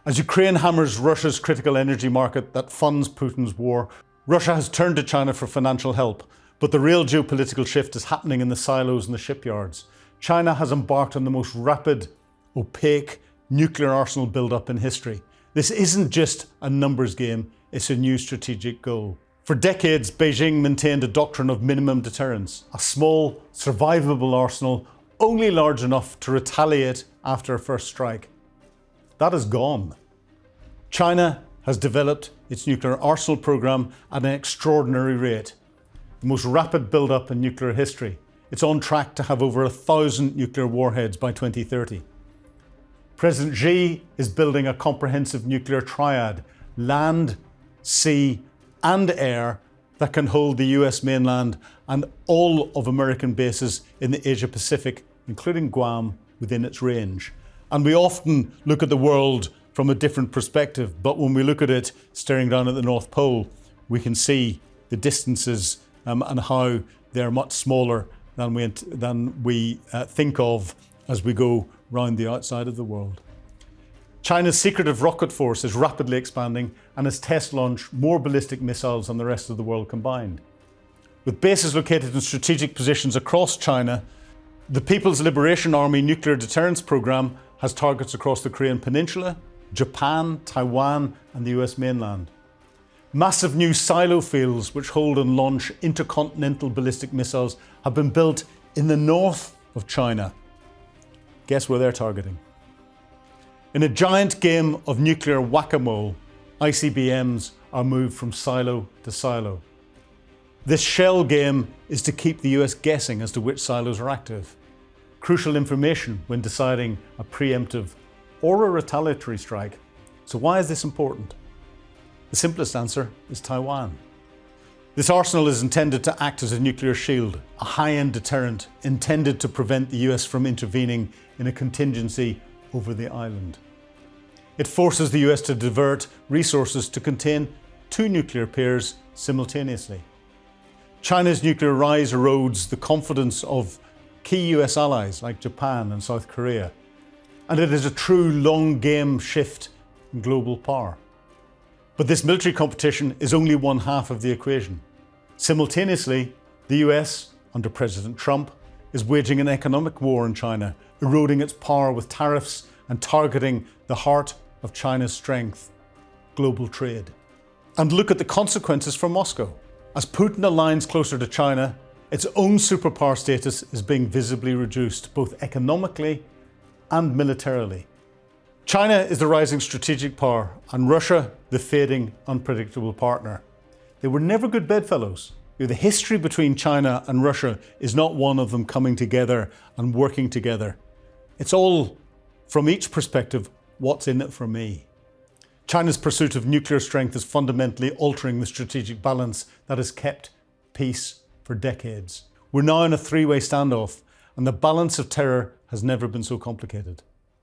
As Ukraine hammers Russia's critical energy market that funds Putin's war, Russia has turned to China for financial help. But the real geopolitical shift is happening in the silos and the shipyards. China has embarked on the most rapid, opaque nuclear arsenal build-up in history. This isn't just a numbers game, it's a new strategic goal. For decades, Beijing maintained a doctrine of minimum deterrence, a small, survivable arsenal only large enough to retaliate after a first strike. That is gone. China has developed its nuclear arsenal program at an extraordinary rate, the most rapid build-up in nuclear history. It's on track to have over 1,000 nuclear warheads by 2030. President Xi is building a comprehensive nuclear triad, land, sea, and air, that can hold the US mainland and all of American bases in the Asia Pacific, including Guam, within its range. And we often look at the world from a different perspective, but when we look at it staring down at the North Pole, we can see the distances and how they're much smaller than we think of as we go round the outside of the world. China's secretive rocket force is rapidly expanding and has test launched more ballistic missiles than the rest of the world combined. With bases located in strategic positions across China, the People's Liberation Army nuclear deterrence program has targets across the Korean Peninsula, Japan, Taiwan, and the US mainland. Massive new silo fields which hold and launch intercontinental ballistic missiles have been built in the north of China. Guess where they're targeting? In a giant game of nuclear whack-a-mole, ICBMs are moved from silo to silo. This shell game is to keep the US guessing as to which silos are active. Crucial information when deciding a preemptive or a retaliatory strike. So why is this important? The simplest answer is Taiwan. This arsenal is intended to act as a nuclear shield, a high-end deterrent intended to prevent the US from intervening in a contingency over the island. It forces the US to divert resources to contain two nuclear pairs simultaneously. China's nuclear rise erodes the confidence of key US allies like Japan and South Korea, and it is a true long game shift in global power. But this military competition is only one half of the equation. Simultaneously, the US, under President Trump, is waging an economic war in China, eroding its power with tariffs and targeting the heart of China's strength, global trade. And look at the consequences for Moscow. As Putin aligns closer to China, its own superpower status is being visibly reduced, both economically and militarily. China is the rising strategic power, and Russia the fading, unpredictable partner. They were never good bedfellows. The history between China and Russia is not one of them coming together and working together. It's all, from each perspective, what's in it for me. China's pursuit of nuclear strength is fundamentally altering the strategic balance that has kept peace for decades. We're now in a three-way standoff, and the balance of terror has never been so complicated.